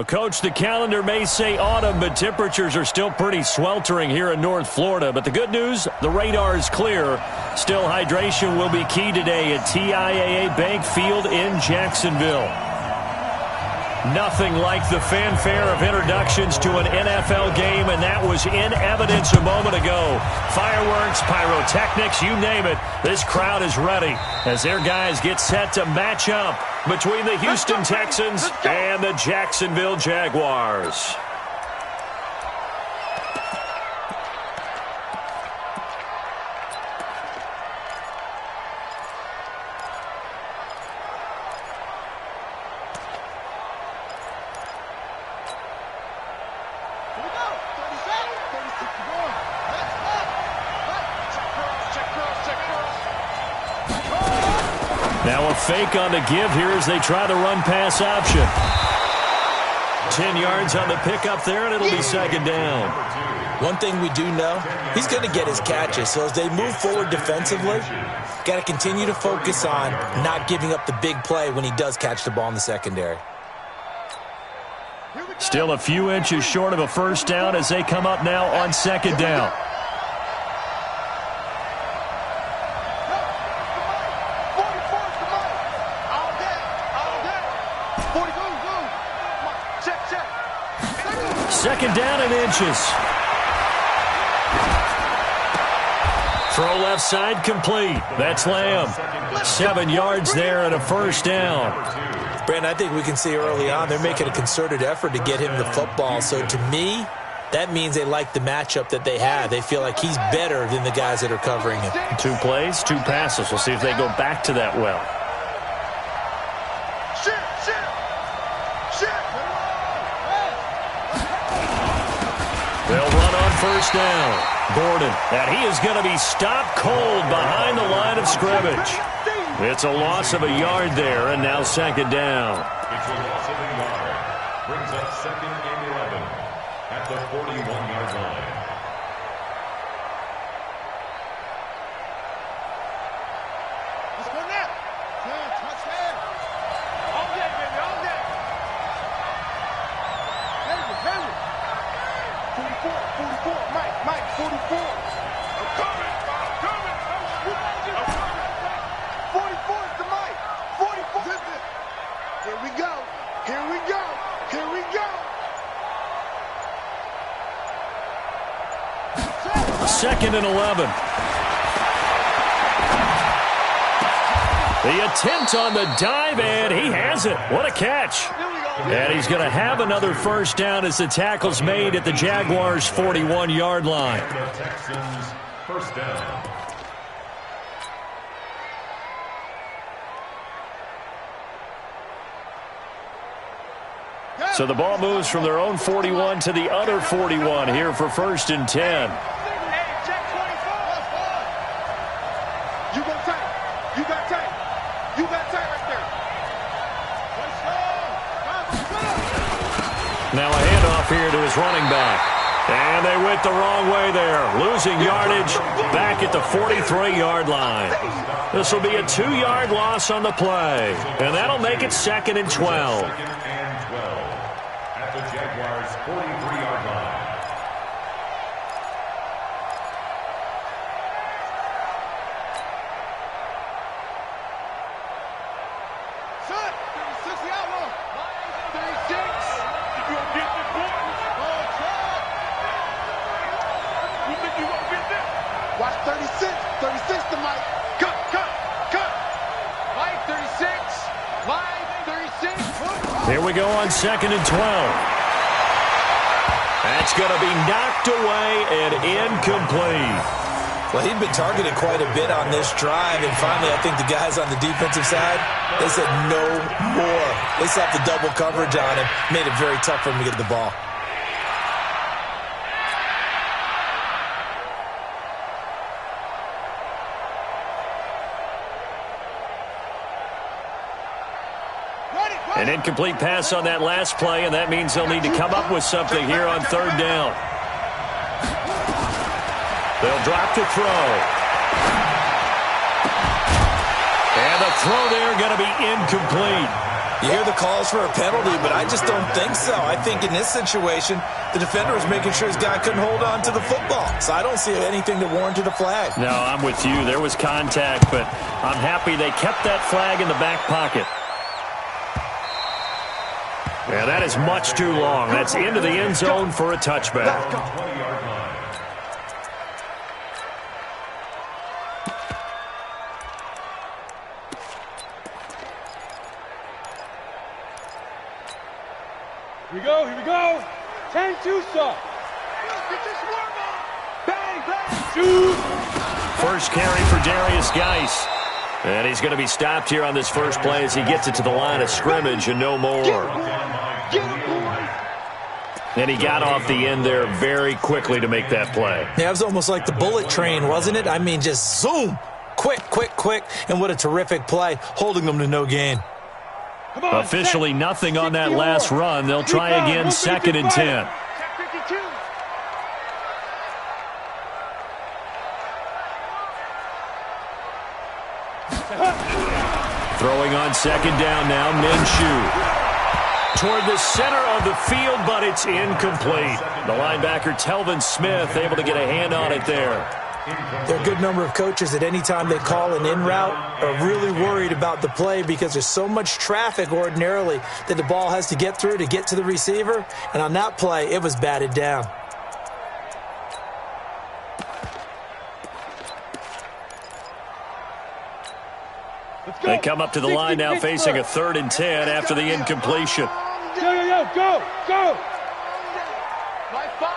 Well, Coach, the calendar may say autumn, but temperatures are still pretty sweltering here in North Florida. But the good news, the radar is clear. Still, hydration will be key today at TIAA Bank Field in Jacksonville. Nothing like the fanfare of introductions to an NFL game, and that was in evidence a moment ago. Fireworks, pyrotechnics, you name it. This crowd is ready as their guys get set to match up between the Houston Texans and the Jacksonville Jaguars. Now a fake on the give here as they try the run-pass option. 10 yards on the pickup there, and it'll be second down. One thing we do know, he's going to get his catches. So as they move forward defensively, got to continue to focus on not giving up the big play when he does catch the ball in the secondary. Still a few inches short of a first down as they come up now on second down. Second down and inches. Throw left side complete. That's Lamb. 7 yards there and a first down. Brandon, I think we can see early on they're making a concerted effort to get him the football. So to me, that means they like the matchup that they have. They feel like he's better than the guys that are covering him. 2 plays, 2 passes. We'll see if they go back to that well. They'll run on first down. Gordon, and he is going to be stopped cold behind the line of scrimmage. It's a loss of a yard there, and now second down. It's a loss of a yard. Brings up second and 11 at the 41-yard line. Let's go now. Touchdown. All day, baby, all day. Henry. 44, Mike, 44. I'm coming. 44 is the Mike. 44. Here we go. Second and 11. The attempt on the dive, and he has it. What a catch. And he's going to have another first down as the tackle's made at the Jaguars' 41-yard line. Texans, first down. So the ball moves from their own 41 to the other 41 here for first and 10. Now a handoff here to his running back. And they went the wrong way there. Losing yardage back at the 43-yard line. This will be a 2-yard loss on the play. And that'll make it second and 12. Second and 12 at the Jaguars' 43-yard line. Son, 36 the outlaw. 36. You gonna get this boy? Oh, try. You think you gonna get this? Watch 36. 36 to Mike. Cut. Mike 36. Mike 36. Here we go on second and 12. That's going to be knocked away and incomplete. Well, he'd been targeted quite a bit on this drive, and finally I think the guys on the defensive side, they said no more. They slapped the double coverage on him, made it very tough for him to get the ball. An incomplete pass on that last play, and that means they'll need to come up with something here on third down. They'll drop to throw. And the throw there going to be incomplete. You hear the calls for a penalty, but I just don't think so. I think in this situation, the defender was making sure his guy couldn't hold on to the football. So I don't see anything that warranted a flag. No, I'm with you. There was contact, but I'm happy they kept that flag in the back pocket. Yeah, that is much too long. That's into the end zone for a touchback. Here we go. 10-2 stop. Bang, bang, shoot. First carry for Darius Geis. And he's going to be stopped here on this first play as he gets it to the line of scrimmage and no more. And he got off the end there very quickly to make that play. Yeah, it was almost like the bullet train, wasn't it? I mean, just zoom. Quick. And what a terrific play, holding them to no gain. Officially nothing on that last run. They'll try again, 2nd and 10. Throwing on 2nd down now, Minshew. Toward the center of the field, but it's incomplete. The linebacker, Telvin Smith, able to get a hand on it there. There are a good number of coaches that any time they call an in route are really worried about the play because there's so much traffic ordinarily that the ball has to get through to get to the receiver. And on that play, it was batted down. They come up to the line now facing a 3rd and 10 after the incompletion. Go. My 5,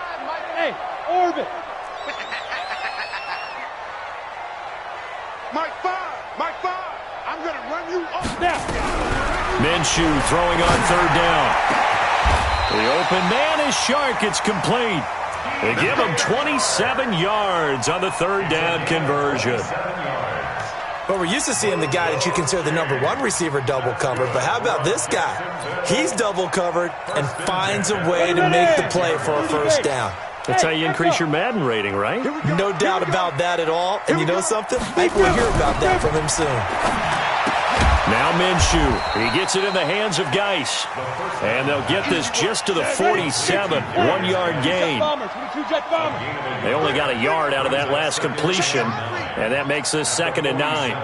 hey, orbit. My 5. I'm going to run you off now. Minshew throwing on 3rd down. The open man is Shark. It's complete. They give him 27 yards on the 3rd down conversion. But we're used to seeing the guy that you consider the number 1 receiver double covered. But how about this guy? He's double covered and finds a way to make the play for a first down. That's how you increase your Madden rating, right? No doubt about that at all. And you know something? I think we'll hear about that from him soon. Now Minshew. He gets it in the hands of Geis. And they'll get this just to the 47. 1-yard gain. They only got a yard out of that last completion. And that makes this 2nd and 9.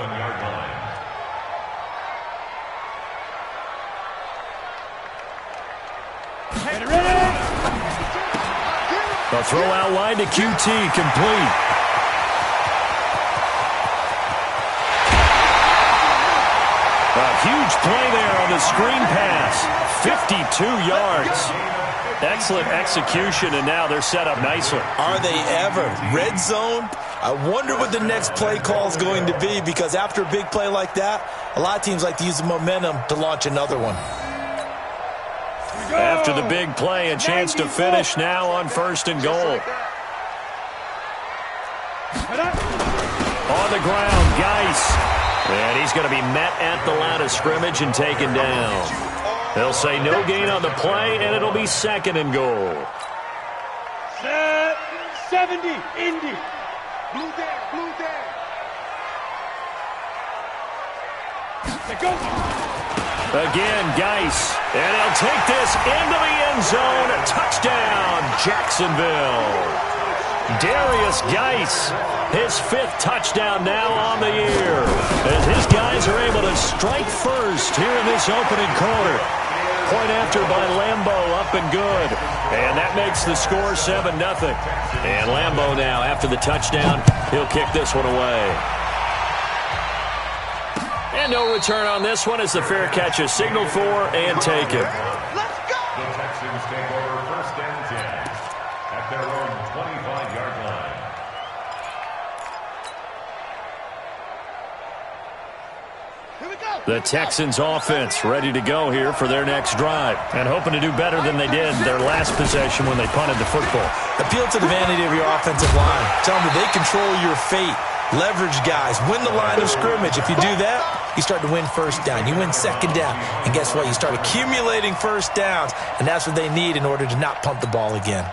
The throw out wide to QT, complete. A huge play there on the screen pass. 52 yards. Excellent execution, and now they're set up nicely. Are they ever? Red zone? I wonder what the next play call is going to be, because after a big play like that, a lot of teams like to use the momentum to launch another one. After the big play, a chance to finish now on 1st and goal. On the ground, Geis. And he's going to be met at the line of scrimmage and taken down. They'll say no gain on the play, and it'll be 2nd and goal. 70, Indy. Blue there. Go. Again, Geis. And he'll take this into the end zone. Touchdown, Jacksonville. Darius Geis, his 5th touchdown now on the year, as his guys are able to strike first here in this opening quarter. Point after by Lambeau, up and good. And that makes the score 7-0. And Lambeau now, after the touchdown, he'll kick this one away. And no return on this one as the fair catch is signaled for and taken. Let's go! The Texans take over 1st and 10 at their own 25-yard line. Here we go. The Texans offense ready to go here for their next drive and hoping to do better than they did their last possession when they punted the football. Appeal to the vanity of your offensive line. Tell them that they control your fate. Leverage guys. Win the line of scrimmage. If you do that, you start to win 1st down. You win 2nd down. And guess what? You start accumulating 1st downs. And that's what they need in order to not punt the ball again.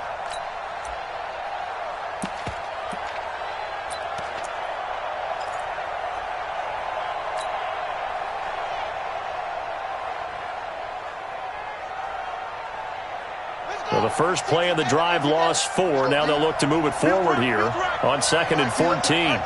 the first play of the drive lost 4. Now they'll look to move it forward here on 2nd and 14.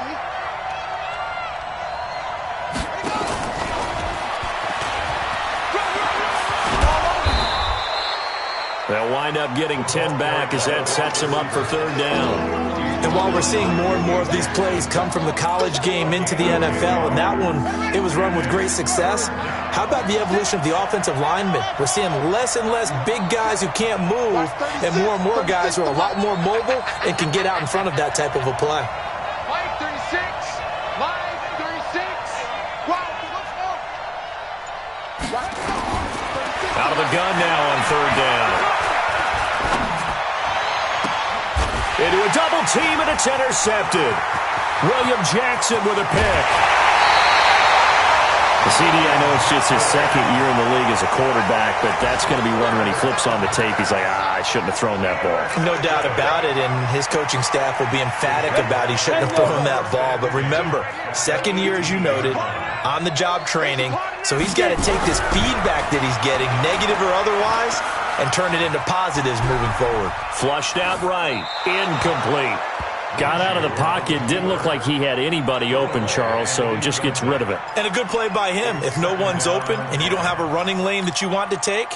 They'll wind up getting 10 back as that sets them up for 3rd down. And while we're seeing more and more of these plays come from the college game into the NFL, and that one, it was run with great success, how about the evolution of the offensive linemen? We're seeing less and less big guys who can't move and more guys who are a lot more mobile and can get out in front of that type of a play. Line 36. Line 36. Out of the gun now on 3rd down. Into a double team, and it's intercepted. William Jackson with a pick. The CD, I know it's just his 2nd year in the league as a quarterback, but that's going to be one when he flips on the tape. He's like, I shouldn't have thrown that ball. No doubt about it, and his coaching staff will be emphatic about he shouldn't have thrown that ball. But remember, 2nd year, as you noted, on-the-job training, so he's got to take this feedback that he's getting, negative or otherwise, and turn it into positives moving forward. Flushed out right. Incomplete. Got out of the pocket. Didn't look like he had anybody open, Charles, so just gets rid of it. And a good play by him. If no one's open and you don't have a running lane that you want to take,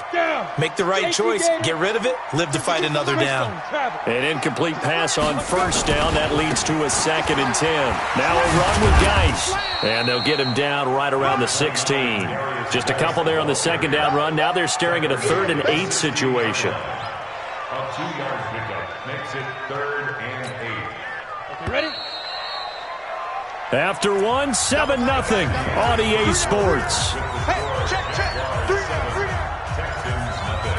make the right choice. Get rid of it. Live to fight another down. An incomplete pass on 1st down. That leads to a 2nd and 10. Now a run with Geis. And they'll get him down right around the 16. Just a couple there on the 2nd down run. Now they're staring at a 3rd and 8 situation. A 2-yard pickup makes it 3rd and 8. Ready? After 1, 7-0 on EA Sports. Hey, check. 3 down. Texans nothing.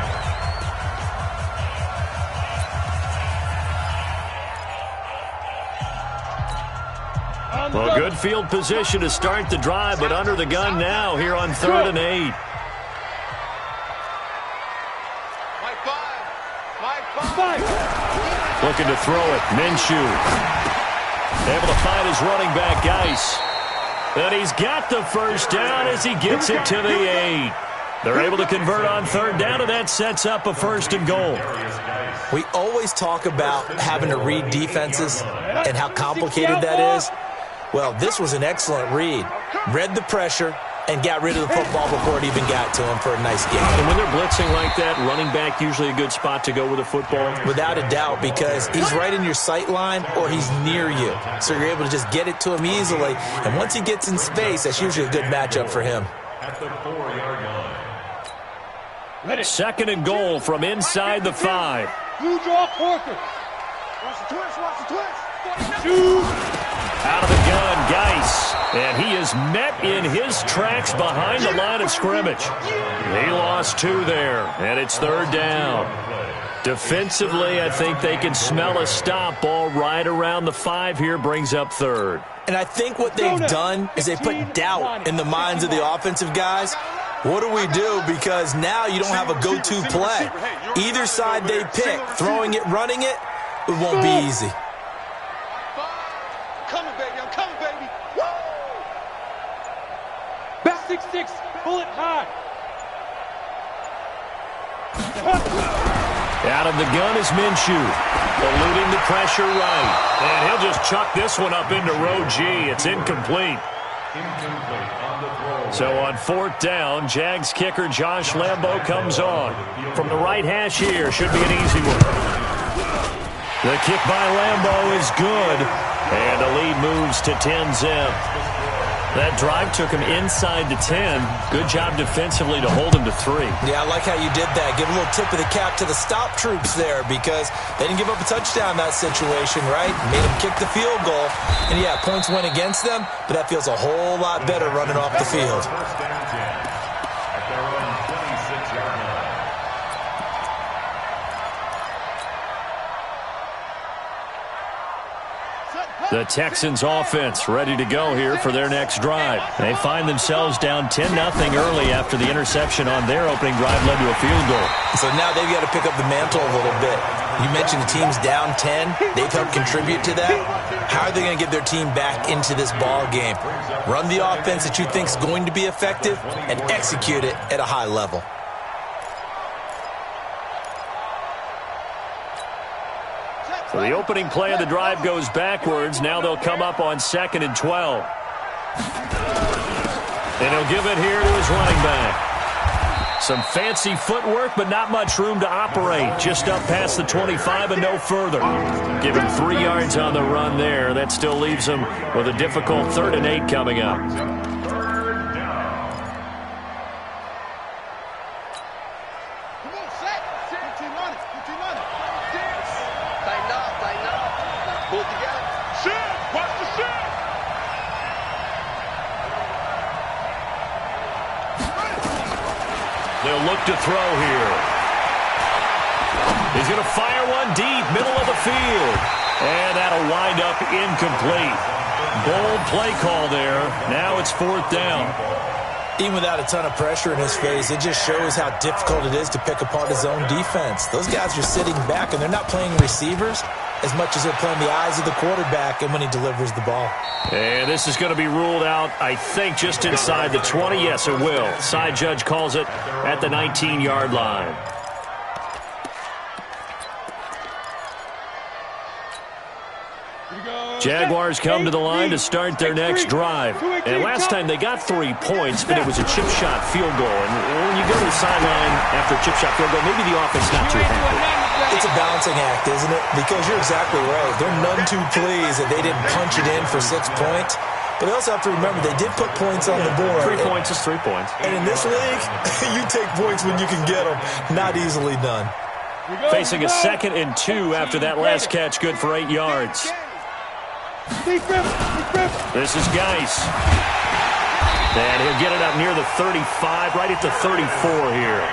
Well, good field position to start the drive, but under the gun now here on 3rd and 8. Five. Looking to throw it. Minshew. Able to find his running back, Geis. And he's got the 1st down as he gets it to the 8. They're able to convert on 3rd down, and that sets up a 1st and goal. We always talk about having to read defenses and how complicated that is. Well, this was an excellent read. Read the pressure and got rid of the football before it even got to him for a nice game. And when they're blitzing like that, running back usually a good spot to go with a football? Without a doubt, because he's right in your sight line or he's near you. So you're able to just get it to him easily. And once he gets in space, that's usually a good matchup for him. At the 4-yard line. 2nd and goal from inside the 5. You draw Porker. Watch the twist. Shoot. Out of the gun, Geis. And he is met in his tracks behind the line of scrimmage. He lost 2 there, and it's 3rd down. Defensively, I think they can smell a stop ball right around the 5 here, brings up 3rd. And I think what they've done is they put doubt in the minds of the offensive guys. What do we do? Because now you don't have a go-to play. Either side they pick, throwing it, running it, it won't be easy. I'm coming, baby. Woo! Back 6'6", pull it high. Out of the gun is Minshew, eluding the pressure right. And he'll just chuck this one up into row G. It's incomplete. So on 4th down, Jags kicker Josh Lambo comes on. From the right hash here, should be an easy one. The kick by Lambo is good. And the lead moves to 10-zip. That drive took him inside the 10. Good job defensively to hold him to 3. Yeah, I like how you did that. Give a little tip of the cap to the stop troops there because they didn't give up a touchdown in that situation, right? Made them kick the field goal. And, yeah, points went against them, but that feels a whole lot better running off the field. At their own 26-yard line. The Texans offense ready to go here for their next drive. They find themselves down 10-0 early after the interception on their opening drive led to a field goal. So now they've got to pick up the mantle a little bit. You mentioned the team's down 10. They've helped contribute to that. How are they going to get their team back into this ball game? Run the offense that you think is going to be effective and execute it at a high level. So the opening play of the drive goes backwards. Now they'll come up on 2nd and 12. And he'll give it here to his running back. Some fancy footwork, but not much room to operate. Just up past the 25 and no further. Give him 3 yards on the run there. That still leaves him with a difficult 3rd and 8 coming up. They'll look to throw here. He's going to fire one deep, middle of the field. And that'll wind up incomplete. Bold play call there. Now it's 4th down. Even without a ton of pressure in his face, it just shows how difficult it is to pick apart his own defense. Those guys are sitting back, and they're not playing receivers as much as they're playing the eyes of the quarterback and when he delivers the ball. And this is going to be ruled out, I think, just inside the 20. Yes, it will. Side judge calls it at the 19-yard line. Jaguars come to the line to start their next drive. And last time they got 3 points, but it was a chip shot field goal. And when you go to the sideline after a chip shot field goal, maybe the offense not too happy. It's a balancing act, isn't it? Because you're exactly right. They're none too pleased that they didn't punch it in for 6 points. But they also have to remember they did put points on the board. 3 points is 3 points. And in this league, you take points when you can get them. Not easily done. Facing a 2nd and 2 after that last catch, good for 8 yards. This is Geis. And he'll get it up near the 35, right at the 34 here.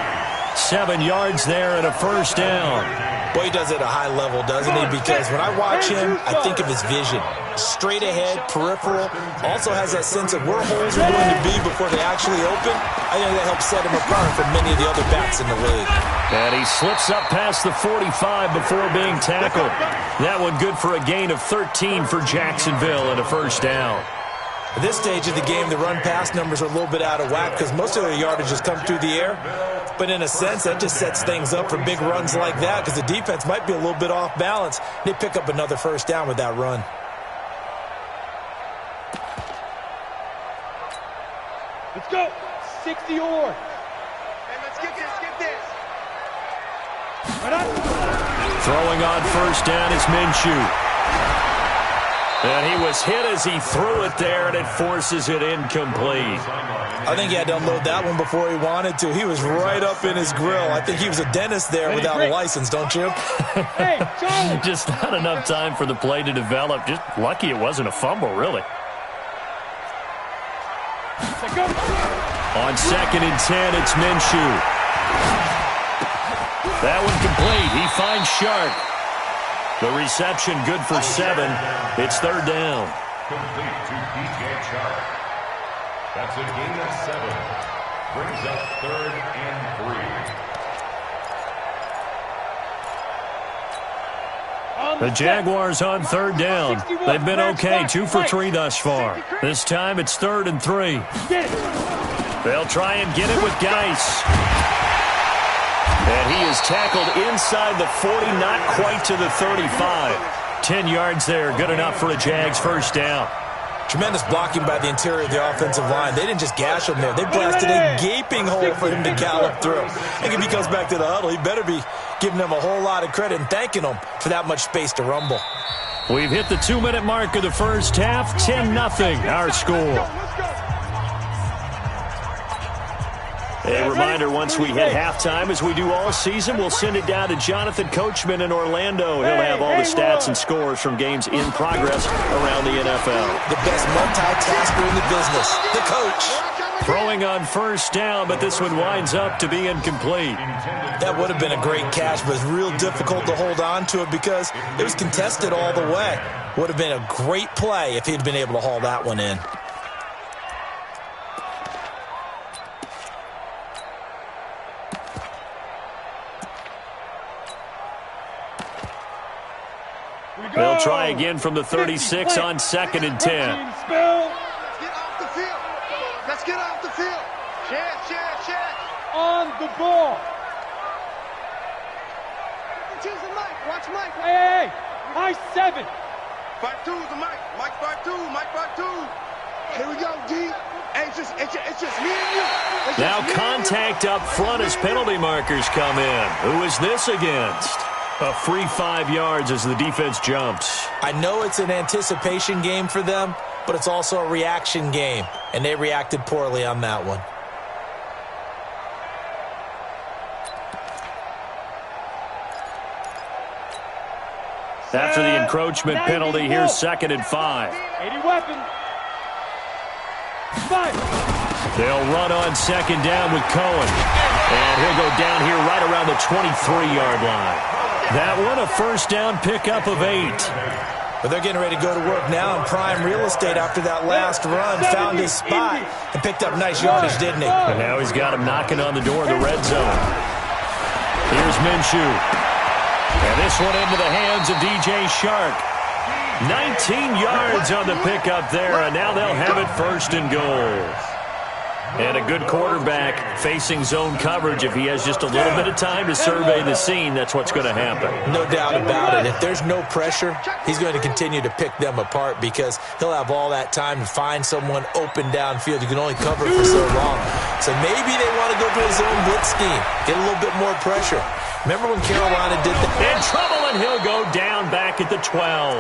7 yards there and a 1st down. Well, he does it at a high level, doesn't he? Because when I watch him, I think of his vision. Straight ahead, peripheral. Also has that sense of where holes are going to be before they actually open. I think that helps set him apart from many of the other backs in the league. And he slips up past the 45 before being tackled. That one good for a gain of 13 for Jacksonville and a 1st down. At this stage of the game, the run-pass numbers are a little bit out of whack because most of their yardage has come through the air. But in a sense, that just sets things up for big runs like that because the defense might be a little bit off balance. They pick up another 1st down with that run. Let's go. 60 or. Hey, let's get this. Throwing on 1st down is Minshew. And he was hit as he threw it there, and it forces it incomplete. I think he had to unload that one before he wanted to. He was right up in his grill. I think he was a dentist there without a license, don't you? Just not enough time for the play to develop. Just lucky it wasn't a fumble, really. On 2nd and 10, it's Minshew. That one complete. He finds Sharp. The reception good for 7. It's 3rd down. Complete to DJ Sharp. That's a gain of 7. Brings up 3rd and 3. The Jaguars on 3rd down. They've been okay, 2 for 3 thus far. This time it's 3rd and 3. They'll try and get it with Geis. And he is tackled inside the 40, not quite to the 35. 10 yards there, good enough for a Jags 1st down. Tremendous blocking by the interior of the offensive line. They didn't just gash him there. They blasted a gaping hole for him to gallop through. I think if he comes back to the huddle, he better be giving them a whole lot of credit and thanking them for that much space to rumble. We've hit the 2-minute mark of the 1st half. 10-0 our score. A reminder, once we hit halftime, as we do all season, we'll send it down to Jonathan Coachman in Orlando. He'll have all the stats and scores from games in progress around the NFL. The best multitasker in the business, the coach. Throwing on 1st down, but this one winds up to be incomplete. That would have been a great catch, but it's real difficult to hold on to it because it was contested all the way. Would have been a great play if he'd been able to haul that one in. They'll try again from the 36 on 2nd and 10. Let's get off the field. Let's get off the field. Check. On the ball. Choose the mic. Watch Mike. Hey. 5-7. 5-2 to Mike. Mike 5-2. Mike 5-2. Here we go, D. Hey, it's just me and you. Now contact up front as penalty markers come in. Who is this against? A free 5 yards as the defense jumps. I know it's an anticipation game for them, but it's also a reaction game, and they reacted poorly on that one. After the encroachment penalty, here's 2nd and 5. 80 weapon. 5. They'll run on 2nd down with Cohen. And he'll go down here right around the 23-yard line. That one a first down pickup of 8. But they're getting ready to go to work now in prime real estate after that last run. Found his spot and picked up nice yardage, didn't he? And now he's got him knocking on the door of the red zone. Here's Minshew. And this one into the hands of DJ Shark. 19 yards on the pickup there, and now they'll have it 1st and goal. And a good quarterback facing zone coverage. If he has just a little bit of time to survey the scene, that's what's going to happen. No doubt about it. If there's no pressure, he's going to continue to pick them apart because he'll have all that time to find someone open downfield. You can only cover for so long. So maybe they want to go to a zone blitz scheme, get a little bit more pressure. Remember when Carolina did that? In trouble, and he'll go down back at the 12.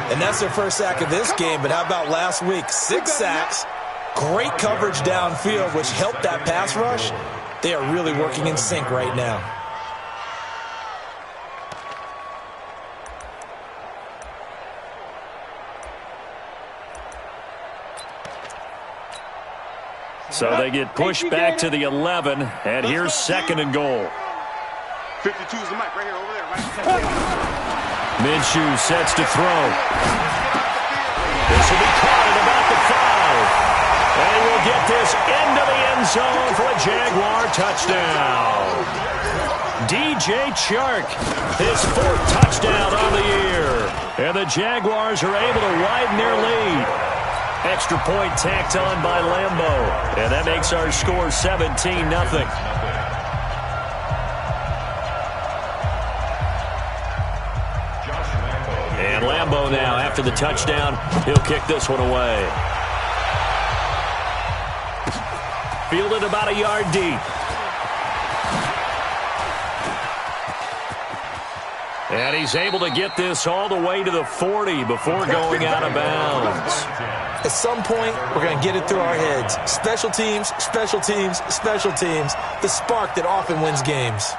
And that's their first sack of this game, but how about last week? 6 sacks. Great coverage downfield, which helped that pass rush. They are really working in sync right now. So they get pushed back to the 11, and here's 2nd and goal. 52 is the mic right here, over there. Right. Minshew sets to throw. This will be caught at about the 5. And he will get this into the end zone for a Jaguar touchdown. DJ Chark, his 4th touchdown on the year. And the Jaguars are able to widen their lead. Extra point tacked on by Lambo. And that makes our score 17-0. And Lambo now, after the touchdown, he'll kick this one away. Fielded about a yard deep. And he's able to get this all the way to the 40 before going out of bounds. At some point, we're going to get it through our heads. Special teams, special teams, special teams. The spark that often wins games.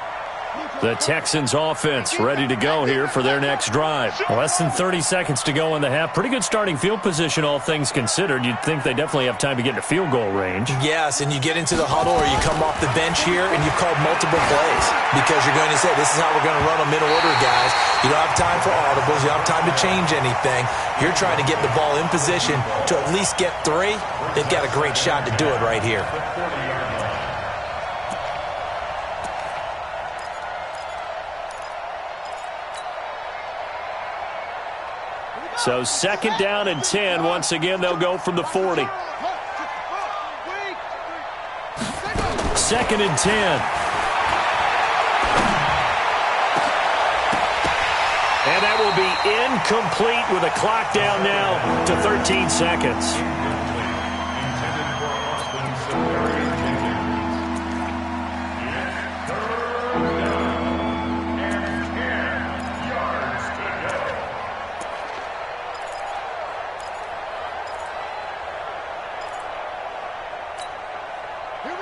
The Texans offense ready to go here for their next drive. Less than 30 seconds to go in the half. Pretty good starting field position, all things considered. You'd think they definitely have time to get into field goal range. Yes, and you get into the huddle or you come off the bench here and you've called multiple plays because you're going to say, this is how we're going to run them in order, guys. You don't have time for audibles. You don't have time to change anything. You're trying to get the ball in position to at least get 3. They've got a great shot to do it right here. So 2nd down and 10. Once again, they'll go from the 40. 2nd and 10. And that will be incomplete with a clock down now to 13 seconds.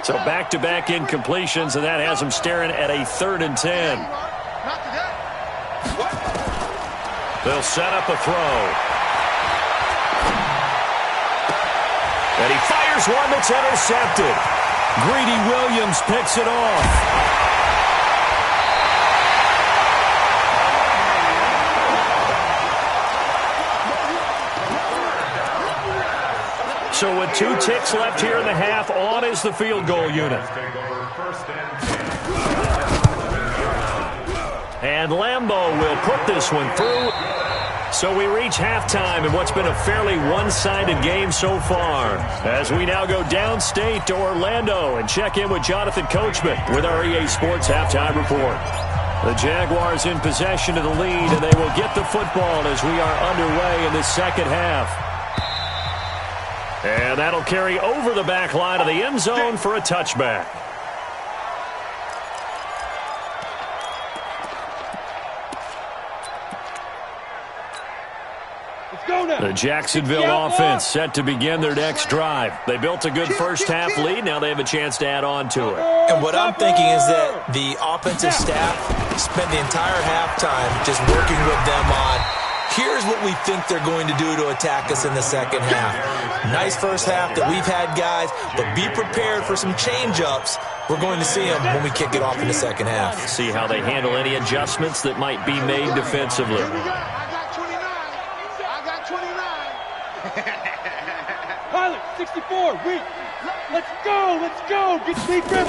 So back-to-back incompletions, and that has them staring at a 3rd and 10. They'll set up a throw. And he fires one that's intercepted. Greedy Williams picks it off. So with 2 ticks left here in the half, on is the field goal unit. And Lambo will put this one through. So we reach halftime in what's been a fairly one-sided game so far. As we now go downstate to Orlando and check in with Jonathan Coachman with our EA Sports Halftime Report. The Jaguars in possession of the lead, and they will get the football as we are underway in the second half. And that'll carry over the back line of the end zone for a touchback. The Jacksonville offense set to begin their next drive. They built a good first half lead. Now they have a chance to add on to it. And what I'm thinking is that the offensive staff spent the entire halftime just working with them on, here's what we think they're going to do to attack us in the second half. Nice first half that we've had, guys, but be prepared for some change-ups. We're going to see them when we kick it off in the second half. See how they handle any adjustments that might be made defensively. Pilot, 64, weak. Let's go, let's go. Get deep grip.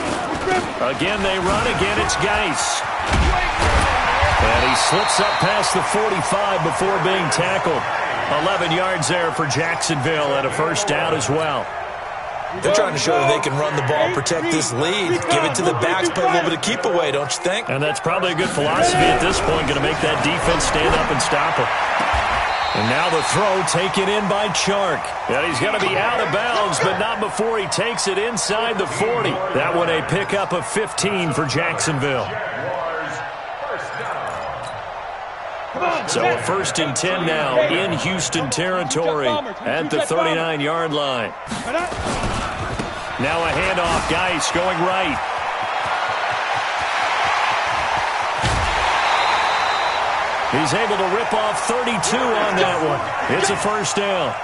Again, they run. Again, it's Geis. And he slips up past the 45 before being tackled. 11 yards there for Jacksonville and a first down as well. They're trying to show that they can run the ball, protect this lead, give it to the backs, play a little bit of keep away, don't you think? And that's probably a good philosophy at this point, going to make that defense stand up and stop it. And now the throw taken in by Chark. And he's going to be out of bounds, but not before he takes it inside the 40. That one a pickup of 15 for Jacksonville. So a 1st and 10 now in Houston territory at the 39-yard line. Now a handoff. Geis going right. He's able to rip off 32 on that one. It's a first down.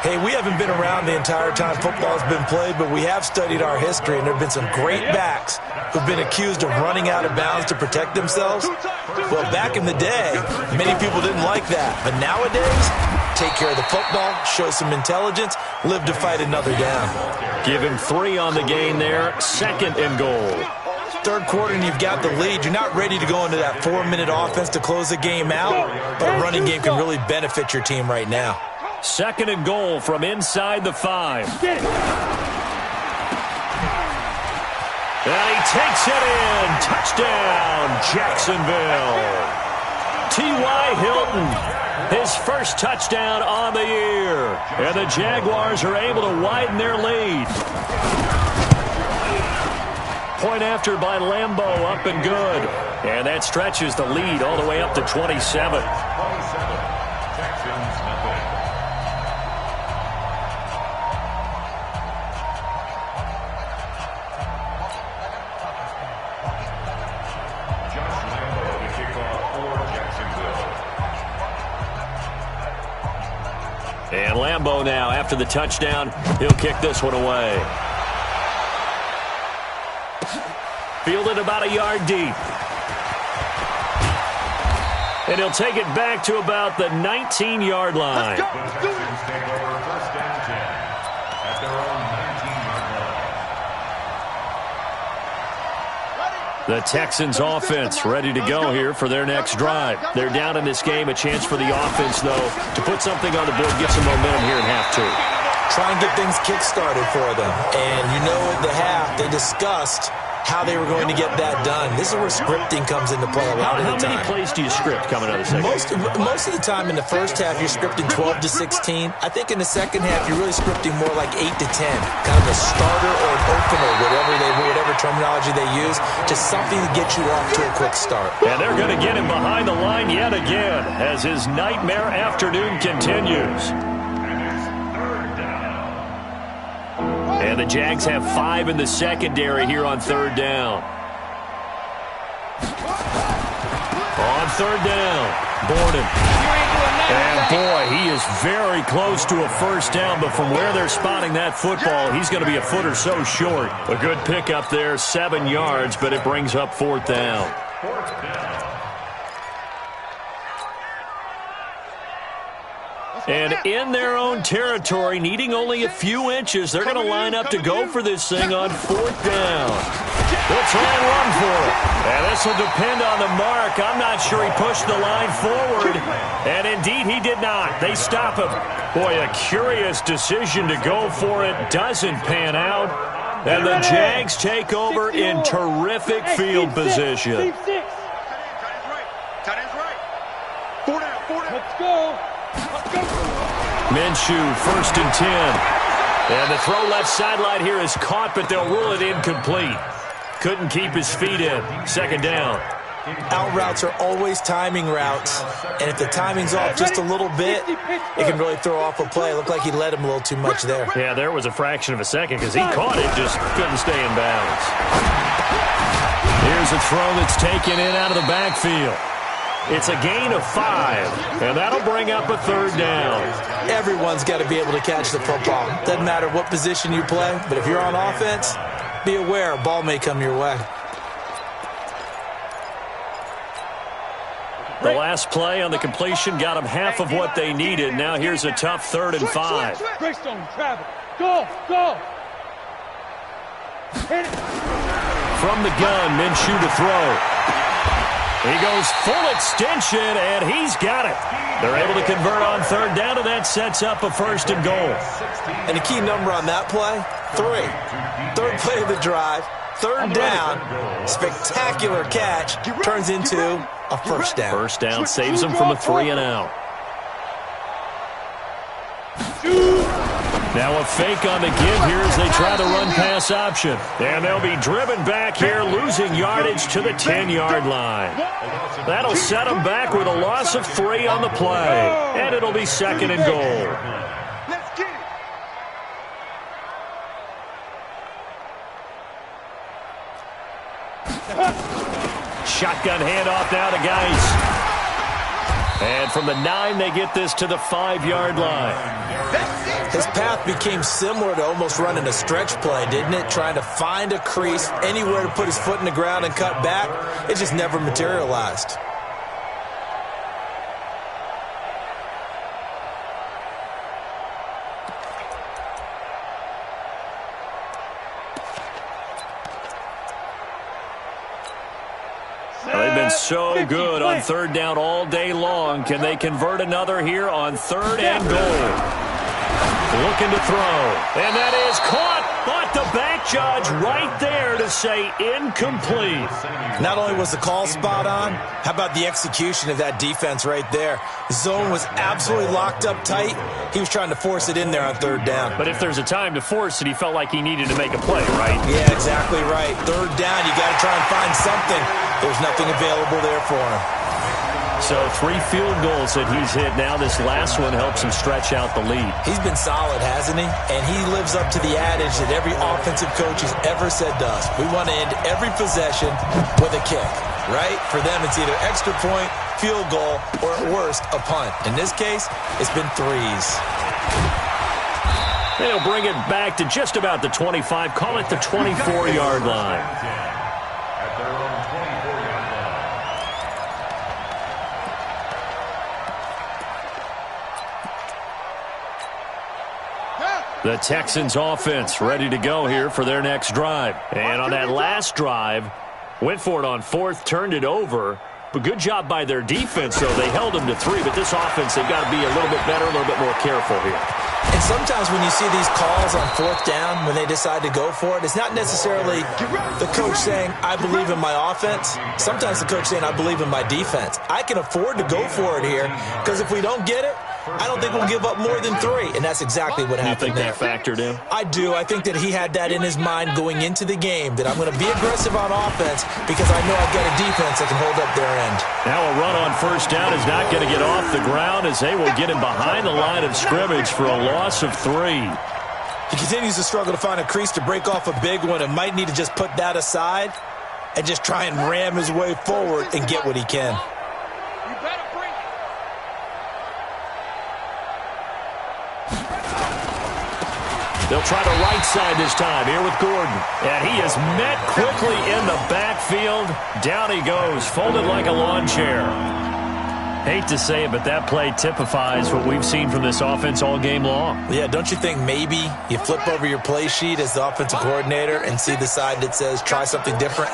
Hey, we haven't been around the entire time football's been played, but we have studied our history, and there have been some great backs who've been accused of running out of bounds to protect themselves. Well, back in the day, many people didn't like that. But nowadays, take care of the football, show some intelligence, live to fight another down. Give him 3 on the gain there. 2nd and goal. Third quarter and you've got the lead. You're not ready to go into that 4-minute offense to close the game out, but a running game can really benefit your team right now. 2nd and goal from inside the 5. And he takes it in. Touchdown, Jacksonville. T.Y. Hilton, his first touchdown on the year. And the Jaguars are able to widen their lead. Point after by Lambeau, up and good. And that stretches the lead all the way up to 27. And Lambeau now, after the touchdown, he'll kick this one away. Fielded about a yard deep. And he'll take it back to about the 19-yard line. The Texans offense ready to go here for their next drive. They're down in this game. A chance for the offense, though, to put something on the board, get some momentum here in half 2. Try and get things kick-started for them. And you know at the half, they discussed how they were going to get that done. This is where scripting comes into play a lot of the time. How many plays do you script coming out of the second? Most of the time in the first half, you're scripting 12 to 16. I think in the second half, you're really scripting more like 8 to 10. Kind of a starter or an opener, whatever terminology they use, just something to get you off to a quick start. And they're going to get him behind the line yet again as his nightmare afternoon continues. And the Jags have 5 in the secondary here on 3rd down. On 3rd down, Borden. And boy, he is very close to a first down, but from where they're spotting that football, he's going to be a foot or so short. A good pickup there, 7 yards, but it brings up 4th down. And in their own territory, needing only a few inches, they're going to line up to go for this thing on 4th down. They'll try and run for it. And this will depend on the mark. I'm not sure he pushed the line forward. And indeed, he did not. They stop him. Boy, a curious decision to go for it. Doesn't pan out. And the Jags take over in terrific field position. Let's go. Let's go. Minshew, 1st and 10. And the throw left sideline here is caught, but they'll rule it incomplete. Couldn't keep his feet in. 2nd down. Out routes are always timing routes, and if the timing's off just a little bit, it can really throw off a play. It looked like he led him a little too much there. Yeah, there was a fraction of a second because he caught it, just couldn't stay in bounds. Here's a throw that's taken in out of the backfield. It's a gain of 5, and that'll bring up a 3rd down. Everyone's got to be able to catch the football. Doesn't matter what position you play, but if you're on offense, be aware a ball may come your way. The last play on the completion got them half of what they needed. Now here's a tough 3rd and 5. Greystone, travel. Go, go. Hit it. From the gun, Minshew to throw. He goes full extension, and he's got it. They're able to convert on 3rd down, and that sets up a 1st and goal. And the key number on that play, 3. 3rd play of the drive, 3rd down, spectacular catch, turns into a 1st down. 1st down saves them from a 3 and out. Now a fake on the give here as they try the run-pass option. And they'll be driven back here, losing yardage to the 10-yard line. That'll set them back with a loss of 3 on the play. And it'll be 2nd and goal. Let's get it. Shotgun handoff now to Geis. And from the 9, they get this to the 5-yard line. His path became similar to almost running a stretch play, didn't it? Trying to find a crease, anywhere to put his foot in the ground and cut back. It just never materialized. They've been so good on 3rd down all day long. Can they convert another here on 3rd and goal? Looking to throw. And that is caught. But the back judge right there to say incomplete. Not only was the call spot on, how about the execution of that defense right there? The zone was absolutely locked up tight. He was trying to force it in there on 3rd down. But if there's a time to force it, he felt like he needed to make a play, right? Yeah, exactly right. 3rd down, you got to try and find something. There's nothing available there for him. So 3 field goals that he's hit now. This last one helps him stretch out the lead. He's been solid, hasn't he? And he lives up to the adage that every offensive coach has ever said to us. We want to end every possession with a kick, right? For them, it's either extra point, field goal, or at worst, a punt. In this case, it's been 3s. They'll bring it back to just about the 25. Call it the 24-yard line. At their own 24-yard line. The Texans offense ready to go here for their next drive. And on that last drive, went for it on 4th, turned it over. But good job by their defense, though. They held them to 3. But this offense, they've got to be a little bit better, a little bit more careful here. And sometimes when you see these calls on 4th down, when they decide to go for it, it's not necessarily the coach saying, I believe in my offense. Sometimes the coach saying, I believe in my defense. I can afford to go for it here because if we don't get it, I don't think we'll give up more than 3. And that's exactly what happened there. You think that factored in? I do. I think that he had that in his mind going into the game, that I'm going to be aggressive on offense because I know I've got a defense that can hold up their end. Now a run on 1st down is not going to get off the ground as they will get him behind the line of scrimmage for a loss of 3. He continues to struggle to find a crease to break off a big one and might need to just put that aside and just try and ram his way forward and get what he can. You better bring it. They'll try the right side this time here with Gordon. And he is met quickly in the backfield. Down he goes, folded like a lawn chair. Hate to say it, but that play typifies what we've seen from this offense all game long. Yeah, don't you think maybe you flip over your play sheet as the offensive coordinator and see the side that says try something different?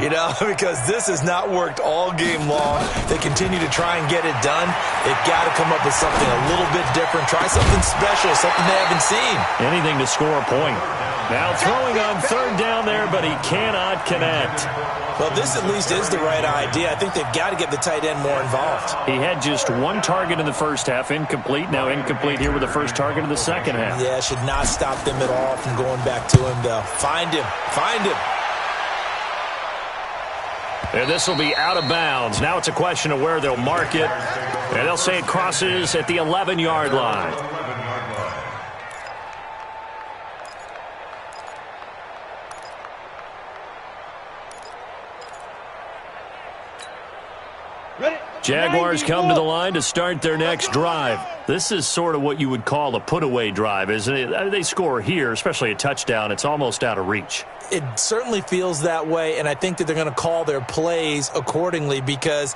You know, because this has not worked all game long. They continue to try and get it done. They've got to come up with something a little bit different. Try something special, something they haven't seen. Anything to score a point. Now throwing on third down there, but he cannot connect. Well, this at least is the right idea. I think they've got to get the tight end more involved. He had just one target in the first half, incomplete. Now incomplete here with the first target of the second half. Yeah, should not stop them at all from going back to him, though. Find him. Find him. And this will be out of bounds. Now it's a question of where they'll mark it. And they'll say it crosses at the 11-yard line. Jaguars come to the line to start their next drive. This is sort of what you would call a put-away drive, isn't it? They score here, especially a touchdown. It's almost out of reach. It certainly feels that way, and I think that they're going to call their plays accordingly because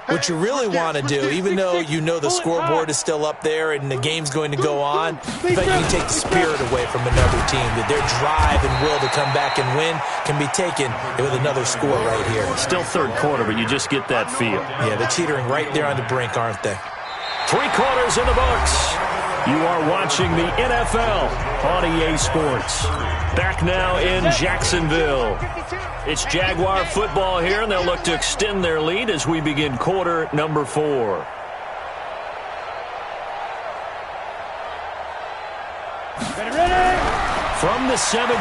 what you really want to do, even though you know the scoreboard is still up there and the game's going to go on, you can take the spirit away from another team. That their drive and will to come back and win can be taken with another score right here. Still third quarter, but you just get that feel. Yeah, they're teetering right there on the brink, aren't they? 3 quarters in the books. You are watching the NFL on EA Sports. Back now in Jacksonville. It's Jaguar football here, and they'll look to extend their lead as we begin quarter number 4. From the 17,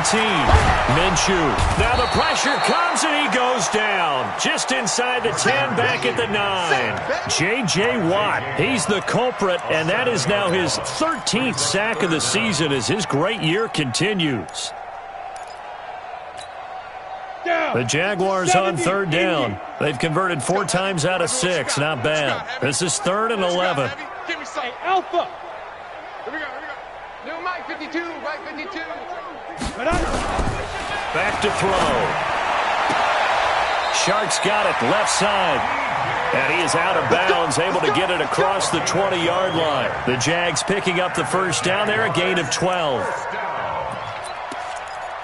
Minshew. Now the pressure comes, and he goes down. Just inside the 10, back at the 9. J.J. Watt, he's the culprit, and that is now his 13th sack of the season as his great year continues. The Jaguars on third down. They've converted 4 times out of 6. Not bad. This is 3rd and 11. Give me some alpha. Here we go. New Mike 52, Mike 52. Back to throw. Shark's got it left side. And he is out of bounds, able to get it across the 20-yard line. The Jags picking up the first down there, a gain of 12.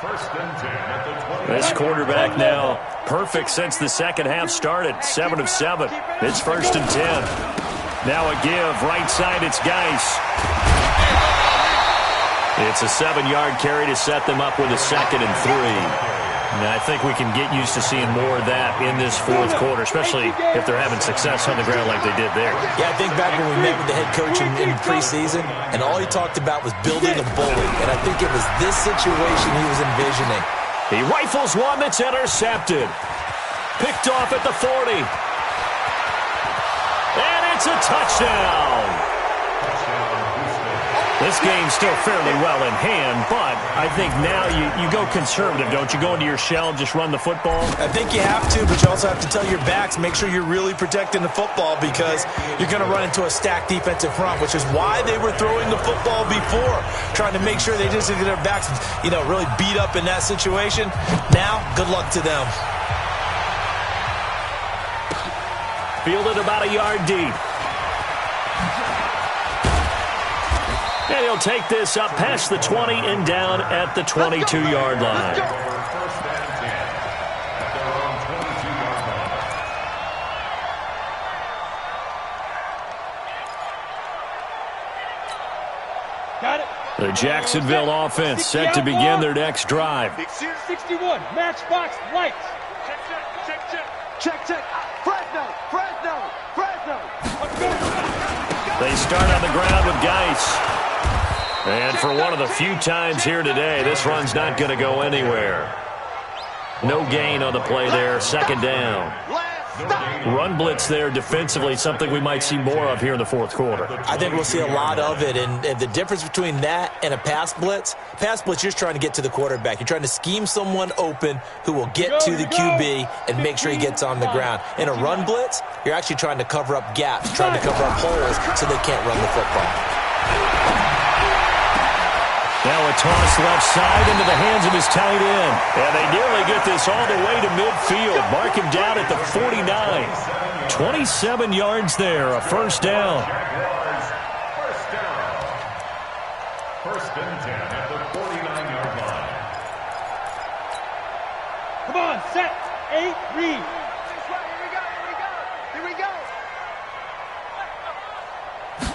First and 10 at the 20. This quarterback now perfect since the second half started. 7 of 7. It's 1st and 10. Now a give. Right side, it's Geis. It's a 7-yard carry to set them up with a 2nd and 3. And I think we can get used to seeing more of that in this 4th quarter, especially if they're having success on the ground like they did there. Yeah, I think back when we met with the head coach in preseason, and all he talked about was building a bully. And I think it was this situation he was envisioning. He rifles one that's intercepted. Picked off at the 40. And it's a touchdown. This game's still fairly well in hand, but I think now you go conservative, don't you? Go into your shell and just run the football? I think you have to, but you also have to tell your backs, make sure you're really protecting the football because you're going to run into a stacked defensive front, which is why they were throwing the football before, trying to make sure they just get their backs, really beat up in that situation. Now, good luck to them. Fielded about a yard deep. And he'll take this up past the 20 and down at the 22-yard line. First and 10 at their own 22-yard line. Got it. The Jacksonville offense set to begin their next drive. 61, matchbox lights. Check. Fresno. They start on the ground with Geis. And for one of the few times here today, this run's not going to go anywhere. No gain on the play there, 2nd down. Run blitz there defensively, something we might see more of here in the 4th quarter. I think we'll see a lot of it, and the difference between that and a pass blitz, you're just trying to get to the quarterback. You're trying to scheme someone open who will get to the QB and make sure he gets on the ground. In a run blitz, you're actually trying to cover up gaps, trying to cover up holes so they can't run the football. Now a toss left side into the hands of his tight end. And they nearly get this all the way to midfield. Mark him down at the 49. 27 yards there, a first down. First and 10 at the 49-yard line. Come on, set, 8, read. Here we go.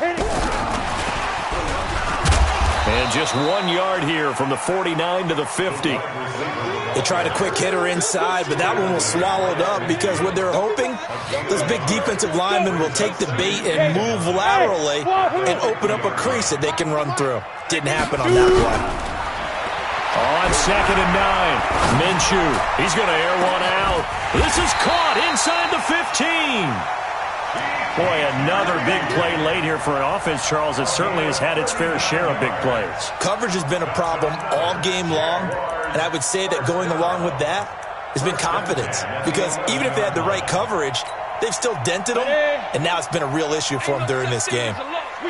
Hit it. And just 1 yard here from the 49 to the 50. They tried a quick hitter inside, but that one was swallowed up because what they're hoping, those big defensive linemen will take the bait and move laterally and open up a crease that they can run through. Didn't happen on that play. On 2nd and 9, Minshew. He's going to air one out. This is caught inside the 15. Boy, another big play late here for an offense, Charles, that certainly has had its fair share of big plays. Coverage has been a problem all game long, and I would say that going along with that has been confidence. Because even if they had the right coverage, they've still dented them, and now it's been a real issue for them during this game.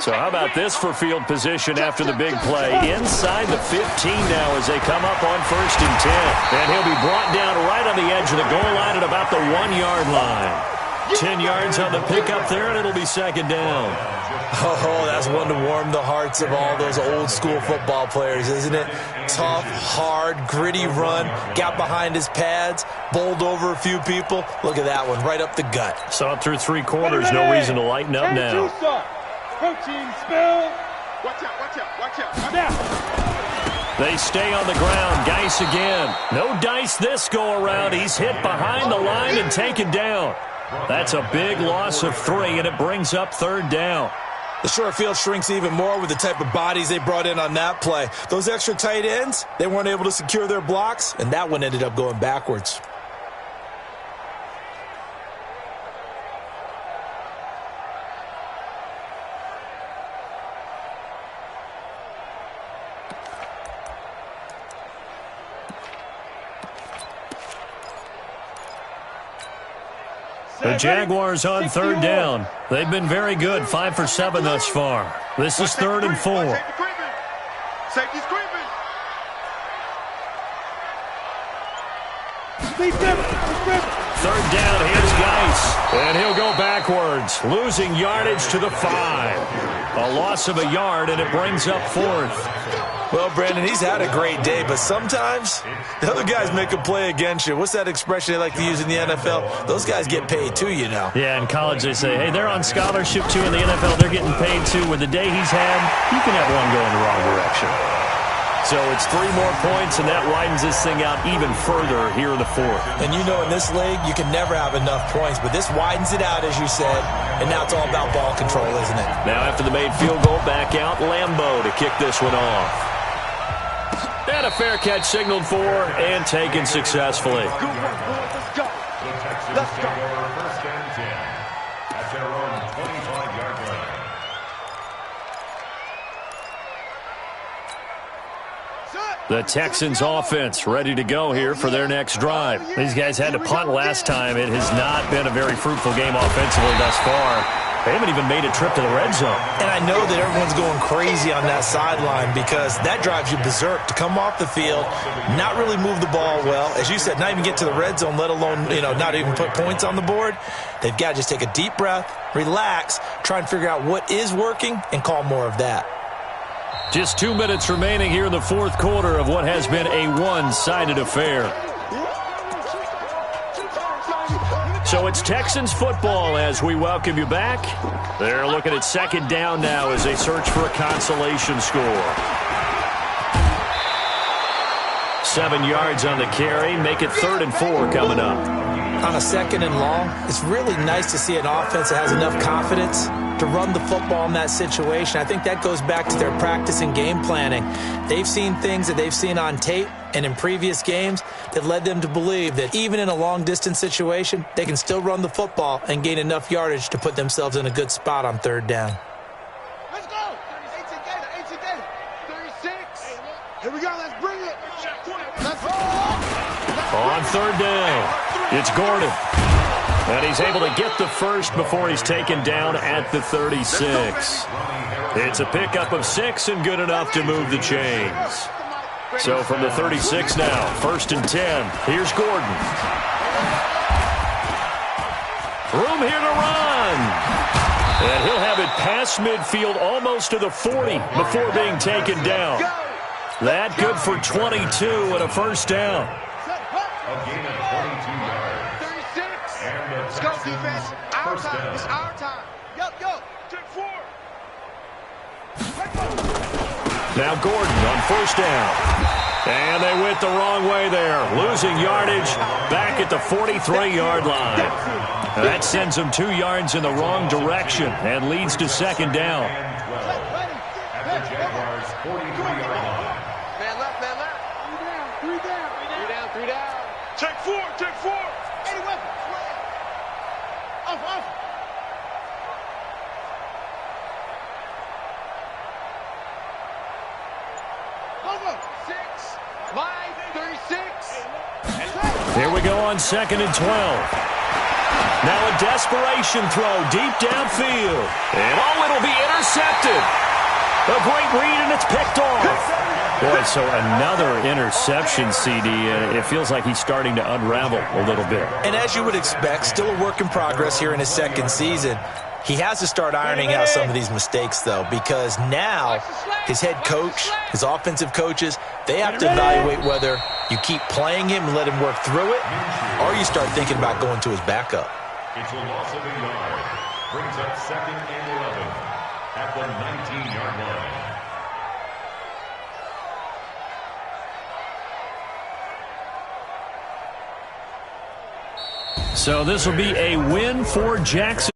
So how about this for field position after the big play? Inside the 15 now as they come up on 1st and 10. And he'll be brought down right on the edge of the goal line at about the 1 yard line. 10 yards on the pickup there, and it'll be 2nd down. Oh, that's one to warm the hearts of all those old school football players, isn't it? Tough, hard, gritty run, got behind his pads, bowled over a few people. Look at that one, right up the gut. Saw it through 3 quarters, no reason to lighten up now. Protein spill. Watch out, watch out, watch out. Now. They stay on the ground. Geis again. No dice this go around. He's hit behind the line and taken down. That's a big loss of 3, and it brings up 3rd down. The short field shrinks even more with the type of bodies they brought in on that play. Those extra tight ends, they weren't able to secure their blocks, and that one ended up going backwards. The Jaguars on 3rd down. They've been very good, 5 for 7 thus far. This is 3rd and 4. Safety screaming. Third down, here's Geis. And he'll go backwards, losing yardage to the 5. A loss of a yard, and it brings up 4th. Well, Brandon, he's had a great day, but sometimes the other guys make a play against you. What's that expression they like to use in the NFL? Those guys get paid too, you know. Yeah, in college they say, hey, they're on scholarship too. In the NFL, they're getting paid too. With the day he's had, you can have one go in the wrong direction. So it's 3 more points, and that widens this thing out even further here in the 4th. And you know in this league, you can never have enough points, but this widens it out, as you said, and now it's all about ball control, isn't it? Now after the made field goal, back out Lambeau to kick this one off. And a fair catch signaled for and taken successfully. Good work, boys. Let's go. Let's go. 1st and 10 at their own 25-yard line. The Texans offense ready to go here for their next drive. These guys had to punt last time. It has not been a very fruitful game offensively thus far. They haven't even made a trip to the red zone. And I know that everyone's going crazy on that sideline because that drives you berserk to come off the field, not really move the ball well. As you said, not even get to the red zone, let alone, not even put points on the board. They've got to just take a deep breath, relax, try and figure out what is working, and call more of that. Just 2 minutes remaining here in the 4th quarter of what has been a one-sided affair. So it's Texans football as we welcome you back. They're looking at 2nd down now as they search for a consolation score. 7 yards on the carry. Make it 3rd and 4 coming up. On a 2nd and long, it's really nice to see an offense that has enough confidence to run the football in that situation. I think that goes back to their practice and game planning. They've seen things that they've seen on tape and in previous games that led them to believe that even in a long-distance situation, they can still run the football and gain enough yardage to put themselves in a good spot on 3rd down. Let's go. 18 data. 36. Here we go. Let's bring it. Let's go. On 3rd down, it's Gordon. And he's able to get the first before he's taken down at the 36. It's a pickup of 6 and good enough to move the chains. So from the 36 now, 1st and 10. Here's Gordon. Room here to run. And he'll have it past midfield almost to the 40 before being taken down. That good for 22 and a 1st down. A gain of 22 yards. 36. And the Let's go, defense. Our First time. down. It's our time. Yo. Take 4. Now Gordon on first down. And they went the wrong way there. Losing yardage back at the 43-yard line. That sends them 2 yards in the wrong direction and leads to second down. At the Jaguars' 43-yard line. Man left, man left. Three down. Three down. Check four. Any weapons? Off. Over. 6. Line 36. Here we go on 2nd and 12. Now a desperation throw deep downfield. And it'll be intercepted. A great read, and it's picked off. Boy, so another interception, CD. It feels like he's starting to unravel a little bit. And as you would expect, still a work in progress here in his second season. He has to start ironing out some of these mistakes, though, because now his head coach, his offensive coaches, they have to evaluate whether you keep playing him and let him work through it, or you start thinking about going to his backup. It's a loss of a yard. Brings up 2nd and 11 at the 19-yard line. So this will be a win for Jackson.